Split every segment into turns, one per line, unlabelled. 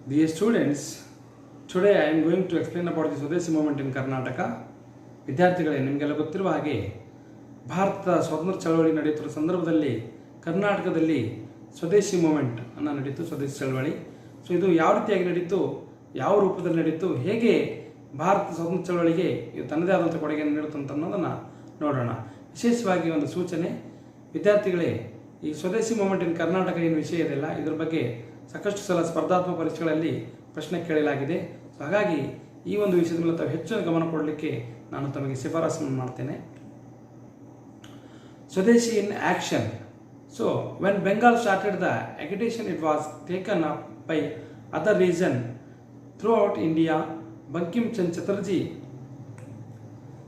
Dear students, today I am going to explain about the Swadeshi movement in Karnataka. ವಿದ್ಯಾರ್ಥಿಗಳೇ, ನಿಮಗೆಲ್ಲ ಗೊತ್ತಿರುವ ಹಾಗೆ ಭಾರತದ ಸ್ವಾತಂತ್ರ್ಯ ಚಳವಳಿ ನಡೆಯುತ್ತಿರುವ ಸಂದರ್ಭದಲ್ಲಿ ಕರ್ನಾಟಕದಲ್ಲಿ ಸ್ವದೇಶಿ ಮೂಮೆಂಟ್ ಅನ್ನು ನಡೀತು, ಸ್ವದೇಶಿ ಚಳವಳಿ. ಸೊ ಇದು ಯಾವ ರೀತಿಯಾಗಿ ನಡೀತು, ಯಾವ ರೂಪದಲ್ಲಿ ನಡೀತು, ಹೇಗೆ ಭಾರತ ಸ್ವಾತಂತ್ರ್ಯ ಚಳವಳಿಗೆ ಇದು ತನ್ನದೇ ಆದಂಥ ಕೊಡುಗೆಯನ್ನು ನೀಡುತ್ತಂತ ಅನ್ನೋದನ್ನು ನೋಡೋಣ. ವಿಶೇಷವಾಗಿ ಒಂದು ಸೂಚನೆ, ವಿದ್ಯಾರ್ಥಿಗಳೇ, ಈ ಸ್ವದೇಶಿ ಮೂಮೆಂಟ್ ಇನ್ ಕರ್ನಾಟಕ ಏನು ವಿಷಯ ಇದೆಯಲ್ಲ, ಇದರ ಬಗ್ಗೆ ಸಾಕಷ್ಟು ಸಲ ಸ್ಪರ್ಧಾತ್ಮಕ ಪರೀಕ್ಷೆಗಳಲ್ಲಿ ಪ್ರಶ್ನೆ ಕೇಳಲಾಗಿದೆ. ಸೊ ಹಾಗಾಗಿ ಈ ಒಂದು ವಿಷಯದ ಮೇಲೆ ತಾವು ಹೆಚ್ಚಿನ ಗಮನ ಕೊಡಲಿಕ್ಕೆ ನಾನು ತಮಗೆ ಶಿಫಾರಸನ್ನು ಮಾಡ್ತೇನೆ. ಸ್ವದೇಶಿ ಇನ್ action. So when Bengal started the agitation, it was taken up by other region throughout India. Bankim Chand Chatterjee.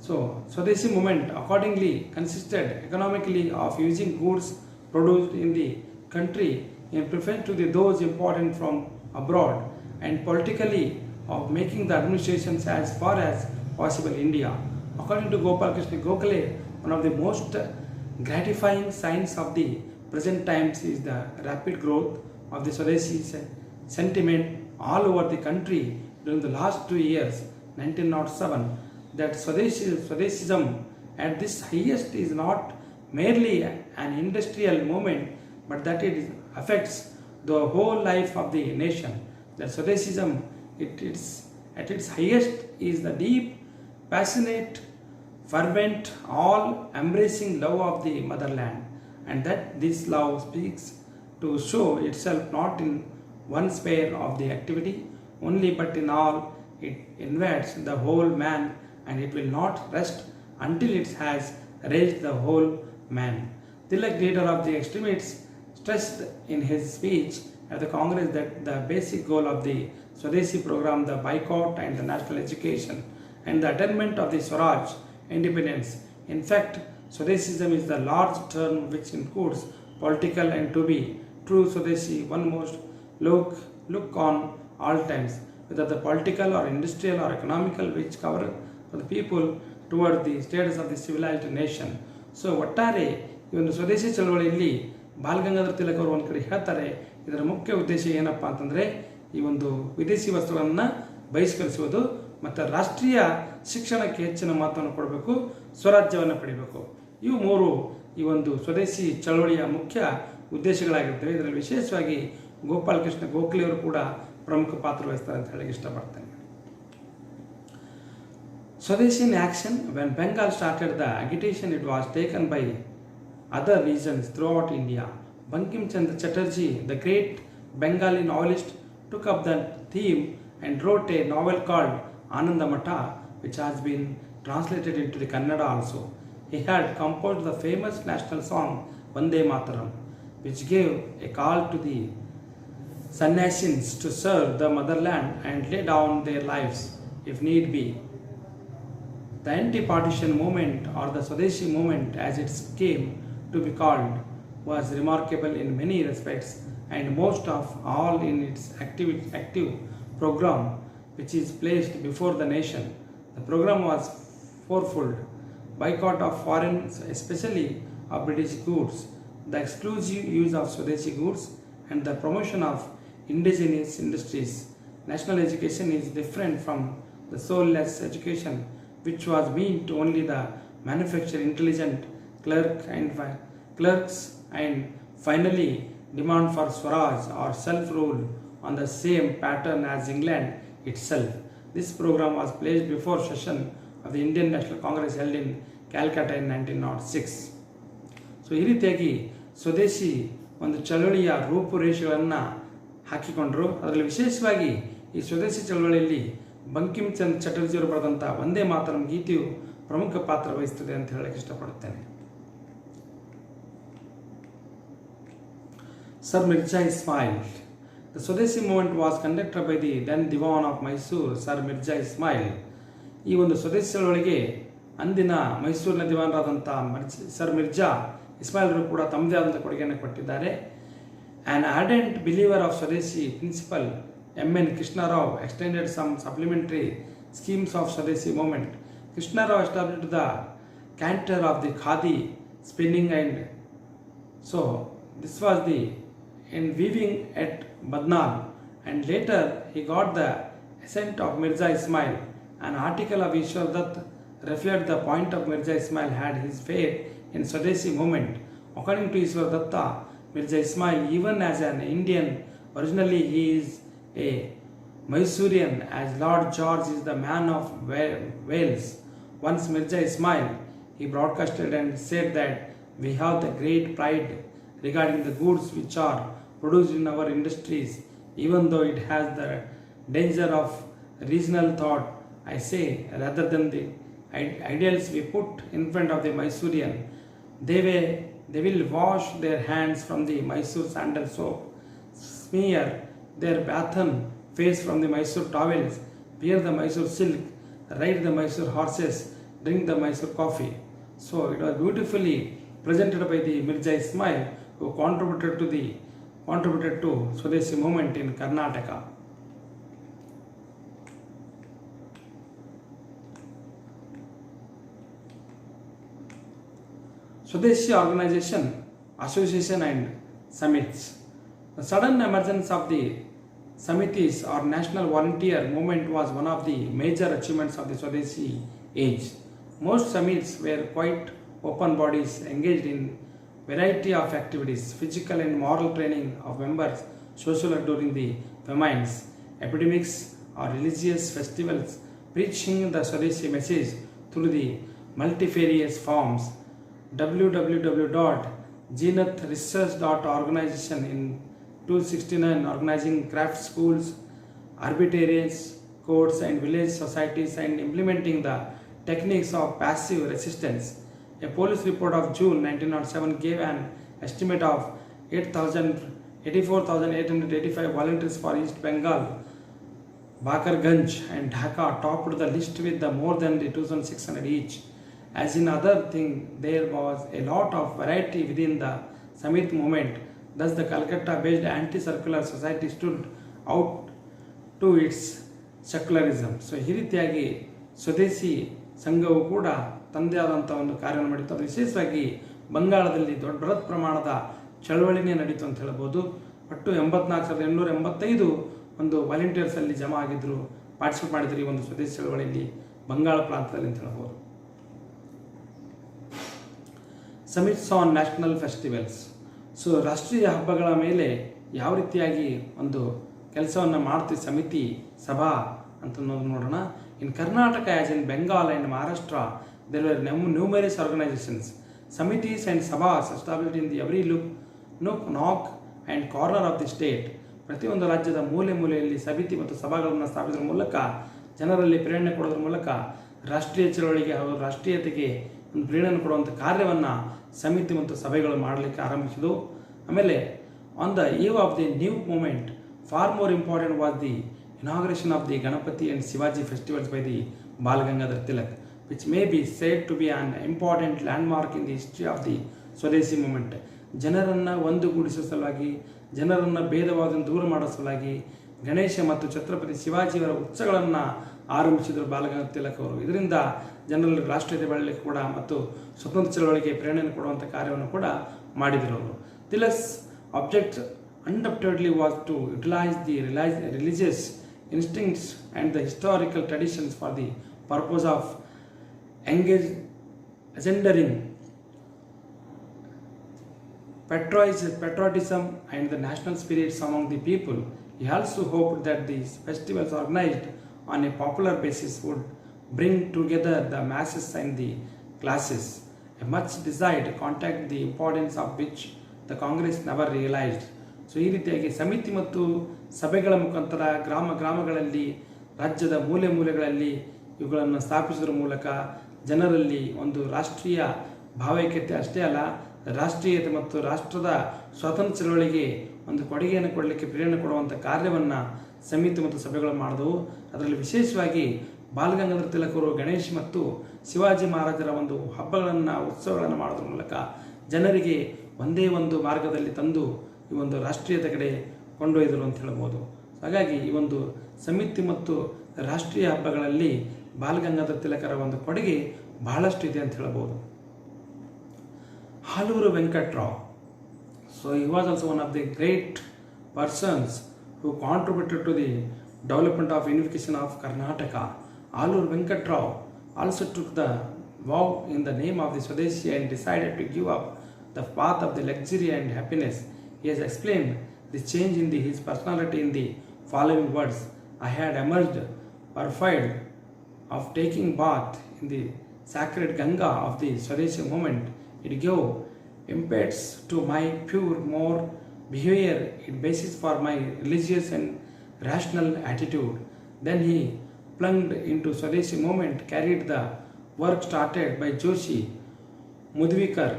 So Swadeshi movement accordingly consisted economically of using goods produced in the country in preference to those imported from abroad, and politically of making the administrations as far as possible India. According to Gopal Krishna Gokhale, one of the most gratifying signs of the present times is the rapid growth of the Swadeshi sentiment all over the country during the last 2 years, 1907. That Swadeshism at this highest is not merely an industrial movement, but that it affects the whole life of the nation. That Swadeshism at its highest is the deep, passionate, fervent, all-embracing love of the motherland, and that this love speaks to show itself not in one sphere of the activity only, but in all. It invades the whole man, and it will not rest until it has raised the whole man. Tilak, leader of the extremists, stressed in his speech at the Congress that the basic goal of the Swadeshi program, the boycott and the national education, and the attainment of the Swaraj independence. In fact, Swadeshism is the large term which includes political, and to be true Swadeshi, one must look on all times, whether the political or industrial or economical, which cover for the people toward the status of the civilized nation. So ಒಟ್ಟಾರೆ ಈ ಒಂದು ಸ್ವದೇಶಿ ಚಳವಳಿಯಲ್ಲಿ ball Gangadhara Tilak ಅವರು ಒಂದು ಕಡೆ ಹೇಳ್ತಾರೆ, ಇದರ ಮುಖ್ಯ ಉದ್ದೇಶ ಏನಪ್ಪ ಅಂತಂದರೆ ಈ ಒಂದು ವಿದೇಶಿ ವಸ್ತುಗಳನ್ನು ಬಹಿಷ್ಕರಿಸುವುದು ಮತ್ತು ರಾಷ್ಟ್ರೀಯ ಶಿಕ್ಷಣಕ್ಕೆ ಹೆಚ್ಚಿನ ಮಹತ್ವವನ್ನು ಕೊಡಬೇಕು, ಸ್ವರಾಜ್ಯವನ್ನು ಪಡಿಬೇಕು. ಇವು ಮೂರು ಈ ಒಂದು ಸ್ವದೇಶಿ ಚಳವಳಿಯ ಮುಖ್ಯ ಉದ್ದೇಶಗಳಾಗಿರ್ತವೆ. ಇದರಲ್ಲಿ ವಿಶೇಷವಾಗಿ ಗೋಪಾಲ್ ಕೃಷ್ಣ ಗೋಖಲೆ ಅವರು ಕೂಡ ಪ್ರಮುಖ ಪಾತ್ರ ವಹಿಸ್ತಾರೆ ಅಂತ ಹೇಳಕ್ಕೆ ಇಷ್ಟಪಡ್ತೇನೆ. Swadeshi in action. When Bengal started the agitation, it was taken by other regions throughout India. Bankim Chand Chatterjee, the great Bengali novelist, took up the theme and wrote a novel called Anandamata, which has been translated into the Kannada also. He had composed the famous national song Vande Mataram, which gave a call to the sannyasins to serve the motherland and lay down their lives if need be. The anti-partition movement, or the Swadeshi movement as it came to be called, was remarkable in many respects, and most of all in its active program, which is placed before the nation. The program was fourfold: boycott of foreign, especially of British goods, the exclusive use of Swadeshi goods, and the promotion of indigenous industries. National education is different from the soulless education, which was meant to only the manufacture intelligent clerks, and finally demand for Swaraj or self-rule on the same pattern as England itself. This program was placed before session of the Indian National Congress held in Calcutta in 1906. So ಈ ರೀತಿಯಾಗಿ ಸ್ವದೇಶಿ ಒಂದು ಚಳವಳಿಯ ರೂಪುರೇಷೆಗಳನ್ನು ಹಾಕಿಕೊಂಡರು. ಅದರಲ್ಲಿ ವಿಶೇಷವಾಗಿ ಈ ಸ್ವದೇಶಿ ಚಳವಳಿಯಲ್ಲಿ ಬಂಕಿಂ ಚಂದ್ ಚಟರ್ಜಿಯವರು ಬರೆದಂಥ ವಂದೇ ಮಾತರಂ ಗೀತೆಯು ಪ್ರಮುಖ ಪಾತ್ರ ವಹಿಸುತ್ತದೆ ಅಂತ ಹೇಳಕ್ಕೆ ಇಷ್ಟಪಡುತ್ತೇನೆ. Sir Mirza Ismail. The Swadeshi movement was conducted by the then Diwan of Mysore, Sir Mirza Ismail. ಈ ಒಂದು ಸ್ವದೇಶಿ ಚಳವಳಿಗೆ ಅಂದಿನ ಮೈಸೂರಿನ ದಿವಾನರಾದಂಥ ಸರ್ ಮಿರ್ಜಾ ಇಸ್ಮಾಯಿಲ್ರು ಕೂಡ ತಮ್ಮದೇ ಆದಂಥ ಕೊಡುಗೆಯನ್ನು ಕೊಟ್ಟಿದ್ದಾರೆ. An ardent believer of Swadeshi principle, M.N. Krishnarao extended some supplementary schemes of Swadeshi movement. Krishnarao established the canter of the khadi spinning, and so this was the in weaving at Badnal, and later he got the assent of Mirza Ismail. An article of Ishwar Dutt reflects the point of Mirza Ismail had his faith in Swadeshi movement. According to Ishwar Datta, Mirza Ismail, even as an Indian, originally he is a Mysorean, as Lord George is the man of Wales. Once Mirza Ismail, he broadcasted and said that we have the great pride regarding the goods which are produced in our industries, even though it has the danger of regional thought. I say, rather than the ideals we put in front of the Mysorean, they will wash their hands from the Mysore sandal soap, smear their bathen face from the Mysore towels, wear the Mysore silk, ride the Mysore horses, drink the Mysore coffee. So it was beautifully presented by the Mirza Ismail, who contributed to Swadeshi movement in Karnataka. Swadeshi organization, association and summits. The sudden emergence of the Samitis or National Volunteer Movement was one of the major achievements of the Swadeshi age. Most summits were quite open bodies engaged in variety of activities, physical and moral training of members, social during the famines, epidemics or religious festivals, preaching the Swadeshi message through the multifarious forms. www.zenithresearch.organization in 269 organizing craft schools, arbitrarians, courts and village societies and implementing the techniques of passive resistance. A police report of June 1907 gave an estimate of 84,885 volunteers for East Bengal. Bakarganj and Dhaka topped the list with the more than the 2,600 each. As in other thing, there was a lot of variety within the Samit movement. Thus, the Calcutta-based anti-circular society stood out to its secularism. So, ಈ ರೀತಿಯಾಗಿ ಸ್ವದೇಶಿ ಸಂಘವು ಕೂಡ ತಂದೆ ಆದಂಥ ಒಂದು ಕಾರ್ಯವನ್ನು ಮಾಡಿತ್ತು. ಅದು ವಿಶೇಷವಾಗಿ ಬಂಗಾಳದಲ್ಲಿ ಬೃಹತ್ ಪ್ರಮಾಣದ ಚಳವಳಿನೇ ನಡೀತು ಅಂತ ಹೇಳ್ಬೋದು. ಒಟ್ಟು 84,885 ಒಂದು ವಾಲಂಟಿಯರ್ಸಲ್ಲಿ ಜಮಾ ಆಗಿದ್ದರು, ಪಾರ್ಟಿಸಿಪೇಟ್ ಮಾಡಿದ್ರು ಈ ಒಂದು ಸ್ವದೇಶಿ ಚಳವಳಿಯಲ್ಲಿ ಬಂಗಾಳ ಪ್ರಾಂತದಲ್ಲಿ ಅಂತ ಹೇಳ್ಬೋದು. Summits on national festivals. So ರಾಷ್ಟ್ರೀಯ ಹಬ್ಬಗಳ ಮೇಲೆ ಯಾವ ರೀತಿಯಾಗಿ ಒಂದು ಕೆಲಸವನ್ನು ಮಾಡ್ತೀವಿ ಸಮಿತಿ ಸಭಾ ಅಂತ ನೋಡೋಣ. In Karnataka as in Bengal and Maharashtra there were numerous organizations, samitis and sabhas established in the every nook, knock and corner of the state. ಪ್ರತಿಯೊಂದು ರಾಜ್ಯದ ಮೂಲೆ ಮೂಲೆಯಲ್ಲಿ ಸಮಿತಿ ಮತ್ತು ಸಭಾಗಳನ್ನು ಸ್ಥಾಪಿಸುವ ಮೂಲಕ ಜನರಲ್ಲಿ ಪ್ರೇರಣೆ ಕೊಡೋದ್ರ ಮೂಲಕ ರಾಷ್ಟ್ರೀಯ ಚಳವಳಿಗೆ ಹಾಗೂ ರಾಷ್ಟ್ರೀಯತೆಗೆ ಒಂದು ಪ್ರೇರಣೆ ಕೊಡುವಂಥ ಕಾರ್ಯವನ್ನು ಸಮಿತಿ ಮತ್ತು ಸಭೆಗಳು ಮಾಡಲಿಕ್ಕೆ ಆರಂಭಿಸಿದವು. ಆಮೇಲೆ on the eve of the new moment for more important was the inauguration of the Ganapati and Shivaji festivals by the Bal Gangadhar Tilak, which may be said to be an important landmark in the history of the Swadeshi movement. ಜನರನ್ನು ಒಂದುಗೂಡಿಸುವ ಸಲುವಾಗಿ, ಜನರನ್ನು ಭೇದವಾದನ್ನು ದೂರ ಮಾಡೋ ಸಲುವಾಗಿ ಗಣೇಶ ಮತ್ತು ಛತ್ರಪತಿ ಶಿವಾಜಿಯವರ ಉತ್ಸವಗಳನ್ನು ಆರಂಭಿಸಿದರು ಬಾಲಗಂಗಾಧರ ತಿಲಕ್ ಅವರು. ಇದರಿಂದ ಜನರಲ್ಲಿ ರಾಷ್ಟ್ರೀಯತೆ ಬೆಳಲಿಕ್ಕೆ ಕೂಡ ಮತ್ತು ಸ್ವತಂತ್ರ ಚಳವಳಿಗೆ ಪ್ರೇರಣೆ ಕೊಡುವಂಥ ಕಾರ್ಯವನ್ನು ಕೂಡ ಮಾಡಿದರು ಅವರು. ತಿಲಕ್ಸ್ object undoubtedly was to utilize the religious instincts and the historical traditions for the purpose of engendering patriotism and the national spirits among the people. He also hoped that these festivals organized on a popular basis would bring together the masses and the classes, a much desired contact the importance of which the Congress never realized. So ಈ ರೀತಿಯಾಗಿ ಸಮಿತಿ ಮತ್ತು ಸಭೆಗಳ ಮುಖಾಂತರ ಗ್ರಾಮಗಳಲ್ಲಿ ರಾಜ್ಯದ ಮೂಲೆ ಮೂಲೆಗಳಲ್ಲಿ ಇವುಗಳನ್ನು ಸ್ಥಾಪಿಸುವುದರ ಮೂಲಕ ಜನರಲ್ಲಿ ಒಂದು ರಾಷ್ಟ್ರೀಯ ಭಾವೈಕ್ಯತೆ ಅಷ್ಟೇ ಅಲ್ಲ, ರಾಷ್ಟ್ರೀಯತೆ ಮತ್ತು ರಾಷ್ಟ್ರದ ಸ್ವಾತಂತ್ರ್ಯ ಚಳವಳಿಗೆ ಒಂದು ಕೊಡುಗೆಯನ್ನು ಕೊಡಲಿಕ್ಕೆ ಪ್ರೇರಣೆ ಕೊಡುವಂಥ ಕಾರ್ಯವನ್ನು ಸಮಿತಿ ಮತ್ತು ಸಭೆಗಳು ಮಾಡಿದವು. ಅದರಲ್ಲಿ ವಿಶೇಷವಾಗಿ ಬಾಲಗಂಗಾಧರ ತಿಲಕ್ ಅವರು ಗಣೇಶ್ ಮತ್ತು ಶಿವಾಜಿ ಮಹಾರಾಜರ ಒಂದು ಹಬ್ಬಗಳನ್ನು ಉತ್ಸವಗಳನ್ನು ಮಾಡೋದ್ರ ಮೂಲಕ ಜನರಿಗೆ ಒಂದೇ ಒಂದು ಮಾರ್ಗದಲ್ಲಿ ತಂದು ಈ ಒಂದು ರಾಷ್ಟ್ರೀಯತೆ ಕಡೆ ಕೊಂಡೊಯ್ದರು ಅಂತ ಹೇಳ್ಬೋದು. ಹಾಗಾಗಿ ಈ ಒಂದು ಸಮಿತಿ ಮತ್ತು ರಾಷ್ಟ್ರೀಯ ಹಬ್ಬಗಳಲ್ಲಿ ಬಾಲಗಂಗಾಧರ ತಿಲಕರ ಒಂದು ಕೊಡುಗೆ ಬಹಳಷ್ಟು ಇದೆ ಅಂತ ಹೇಳ್ಬೋದು. Haluru Venkata Rao. So he was also one of the great persons who contributed to the development of unification of Karnataka. Alur Venkatrao also took the vow in the name of the Swadeshi and decided to give up the path of the luxury and happiness. He has explained the change in his personality in the following words: I had emerged perfect of taking bath in the sacred Ganga of the Swadeshi movement. It gave impetus to my pure more behavior, it basis for my religious and rational attitude. Then he plunged into Swadeshi movement, carried the work started by Joshi, Mudvikar,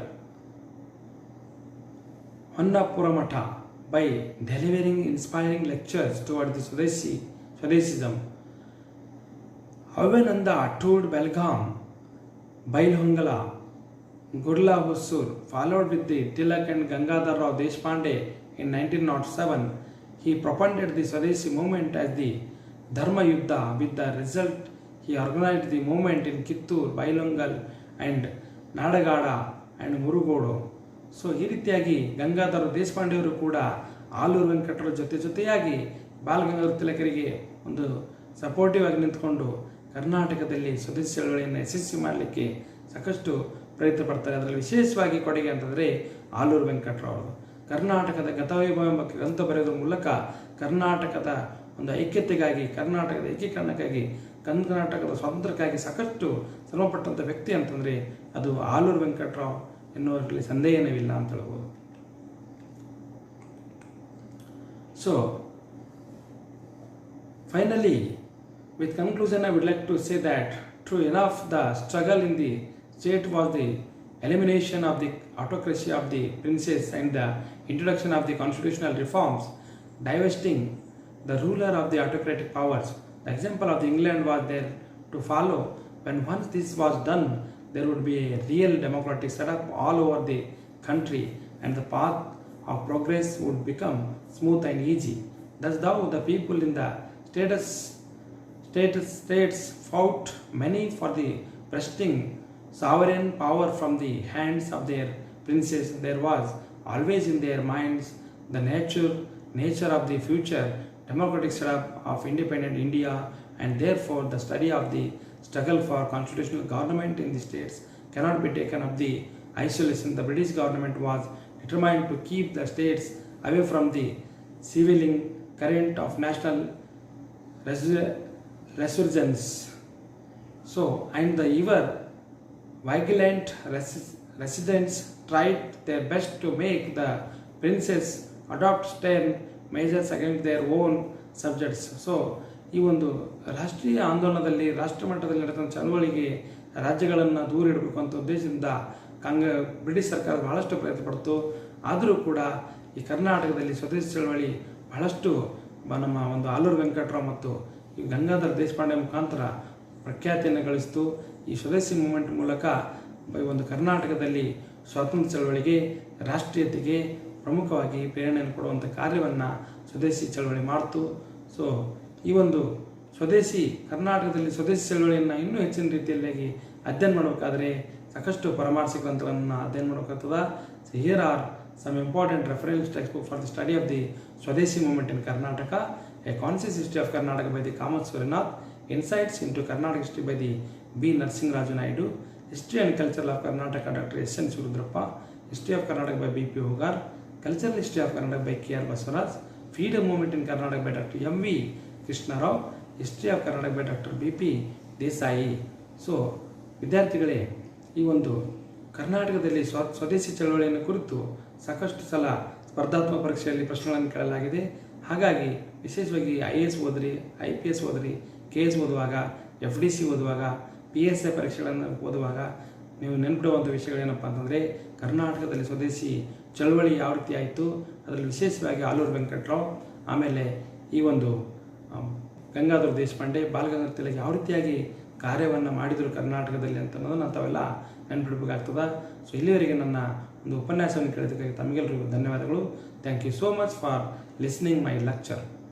Honnapuramata by delivering inspiring lectures toward the Swadeshism. Havananda toured Belgaum, Bailhongala, Gurla Hosur, followed with the Tilak and Gangadhar Rao Deshpande in 1907. He propagated the Swadeshi movement as the Dharma Yuddha. With the result, he organized the movement in Kittur, Bailongal and Nadagada and Murugodu. So ಈ ರೀತಿಯಾಗಿ ಗಂಗಾಧರ ದೇಶಪಾಂಡೆಯವರು ಕೂಡ ಆಲೂರು ವೆಂಕಟರ ಜೊತೆಯಾಗಿ ಬಾಲಗಂಗಾಧರ ತಿಲಕರಿಗೆ ಒಂದು supportive ಆಗಿ ನಿಂತ್ಕೊಂಡು ಕರ್ನಾಟಕದಲ್ಲಿ ಸ್ವದೇಶಿ ಚಳವಳಿಯನ್ನು ಯಶಸ್ವಿ ಮಾಡಲಿಕ್ಕೆ ಸಾಕಷ್ಟು ಪ್ರಯತ್ನ ಪಡ್ತಾರೆ. ಅದರಲ್ಲಿ ವಿಶೇಷವಾಗಿ ಕೊಡುಗೆ ಅಂತಂದರೆ ಆಲೂರು ವೆಂಕಟರವರು ಕರ್ನಾಟಕದ ಗತವೈಭವ ಎಂಬ ಗ್ರಂಥ ಬರೆಯೋದ್ರ ಮೂಲಕ ಕರ್ನಾಟಕದ ಒಂದು ಐಕ್ಯತೆಗಾಗಿ, ಕರ್ನಾಟಕದ ಏಕೀಕರಣಕ್ಕಾಗಿ, ಕರ್ನಾಟಕದ ಸ್ವಾತಂತ್ರ್ಯಕ್ಕಾಗಿ ಸಾಕಷ್ಟು ಶ್ರಮಪಟ್ಟಂಥ ವ್ಯಕ್ತಿ ಅಂತಂದರೆ ಅದು ಆಲೂರು ವೆಂಕಟರಾವ್ ಎನ್ನುವರಲ್ಲಿ ಸಂದೇಹವಿಲ್ಲ ಅಂತ ಹೇಳ್ಬೋದು. So finally, with conclusion, I would like to say that true enough, the struggle in the state was the elimination of the autocracy of the princes and the introduction of the constitutional reforms, divesting the ruler of the autocratic powers. The example of the England was there to follow. When once this was done, there would be a real democratic setup all over the country and the path of progress would become smooth and easy. Thus though the people in the states fought many for the wresting sovereign power from the hands of their princes, there was always in their minds the nature of the future democratic setup of independent India, and therefore the study of the struggle for constitutional government in the states cannot be taken up the isolation. The British government was determined to keep the states away from the swirling current of national resurgence. So, and the ever vigilant residents tried their best to make the princes adopt stern measures against their own subjects. So, ಈ ಒಂದು ರಾಷ್ಟ್ರೀಯ ಆಂದೋಲನದಲ್ಲಿ ರಾಷ್ಟ್ರ ಮಟ್ಟದಲ್ಲಿ ನಡೆದಂಥ ಚಳವಳಿಗೆ ರಾಜ್ಯಗಳನ್ನು ದೂರ ಇಡಬೇಕು ಅಂತ ಉದ್ದೇಶದಿಂದ ಬ್ರಿಟಿಷ್ ಸರ್ಕಾರ ಬಹಳಷ್ಟು ಪ್ರಯತ್ನ ಪಡ್ತು. ಆದರೂ ಕೂಡ ಈ ಕರ್ನಾಟಕದಲ್ಲಿ ಸ್ವದೇಶಿ ಚಳವಳಿ ಬಹಳಷ್ಟು ನಮ್ಮ ಒಂದು ಆಲೂರು ವೆಂಕಟರಾವ್ ಮತ್ತು ಈ ಗಂಗಾಧರ ದೇಶಪಾಂಡೆ ಮುಖಾಂತರ ಪ್ರಖ್ಯಾತಿಯನ್ನು ಗಳಿಸಿತು. ಈ ಸ್ವದೇಶಿ ಮೂವ್ಮೆಂಟ್ ಮೂಲಕ ಒಂದು ಕರ್ನಾಟಕದಲ್ಲಿ ಸ್ವಾತಂತ್ರ್ಯ ಚಳವಳಿಗೆ, ರಾಷ್ಟ್ರೀಯತೆಗೆ ಪ್ರಮುಖವಾಗಿ ಪ್ರೇರಣೆಯನ್ನು ಕೊಡುವಂಥ ಕಾರ್ಯವನ್ನು ಸ್ವದೇಶಿ ಚಳವಳಿ ಮಾಡ್ತು. ಸೊ ಈ ಒಂದು ಕರ್ನಾಟಕದಲ್ಲಿ ಸ್ವದೇಶಿ ಚಳವಳಿಯನ್ನು ಇನ್ನೂ ಹೆಚ್ಚಿನ ರೀತಿಯಲ್ಲಿ ಅಧ್ಯಯನ ಮಾಡಬೇಕಾದ್ರೆ ಸಾಕಷ್ಟು ಪರಾಮರ್ಶಕ ಗ್ರಂಥಗಳನ್ನು ಅಧ್ಯಯನ ಮಾಡಬೇಕಾಗ್ತದೆ. So here are some important reference text book for the study of the Swadeshi movement in Karnataka, a concise history of Karnataka by the Kamath Suryanath, insights into Karnataka history by the B Narasimharaju Naidu, history and culture of Karnataka doctor S N Shivarudrappa, history of Karnataka by B P Hogar, cultural history of Karnataka by K R Basavaraj, freedom movement in Karnataka by doctor M V Krishnarao, history of Karnataka by doctor B P Desai. So ವಿದ್ಯಾರ್ಥಿಗಳೇ, ಈ ಒಂದು ಕರ್ನಾಟಕದಲ್ಲಿ ಸ್ವದೇಶಿ ಚಳವಳಿಯನ್ನು ಕುರಿತು ಸಾಕಷ್ಟು ಸಲ ಸ್ಪರ್ಧಾತ್ಮಕ ಪರೀಕ್ಷೆಯಲ್ಲಿ ಪ್ರಶ್ನೆಗಳನ್ನು ಕೇಳಲಾಗಿದೆ. ಹಾಗಾಗಿ ವಿಶೇಷವಾಗಿ IAS ಓದ್ರಿ, IPS ಓದ್ರಿ, KS ಓದುವಾಗ, FDC ಓದುವಾಗ, PSI ಪರೀಕ್ಷೆಗಳನ್ನು ಓದುವಾಗ ನೀವು ನೆನಪಿಡುವಂಥ ವಿಷಯಗಳೇನಪ್ಪ ಅಂತಂದರೆ, ಕರ್ನಾಟಕದಲ್ಲಿ ಸ್ವದೇಶಿ ಚಳವಳಿ ಯಾವ ರೀತಿ ಆಯಿತು, ಅದರಲ್ಲಿ ವಿಶೇಷವಾಗಿ ಆಲೂರು ವೆಂಕಟರಾವ್, ಆಮೇಲೆ ಈ ಒಂದು ಗಂಗಾಧರ ದೇಶಪಾಂಡೆ, ಬಾಲಗಂಗಾಧರ ತಿಲಕ್ ಯಾವ ರೀತಿಯಾಗಿ ಕಾರ್ಯವನ್ನು ಮಾಡಿದರು ಕರ್ನಾಟಕದಲ್ಲಿ ಅಂತ ಅನ್ನೋದನ್ನು ತಾವೆಲ್ಲ ನೆನಪಿಡಬೇಕಾಗ್ತದೆ. ಸೊ ಇಲ್ಲಿವರೆಗೆ ನನ್ನ ಒಂದು ಉಪನ್ಯಾಸವನ್ನು ಕೇಳಿದ್ದಕ್ಕಾಗಿ ತಮಗೆಲ್ಲರಿಗೂ ಧನ್ಯವಾದಗಳು. Thank you so much for listening my lecture.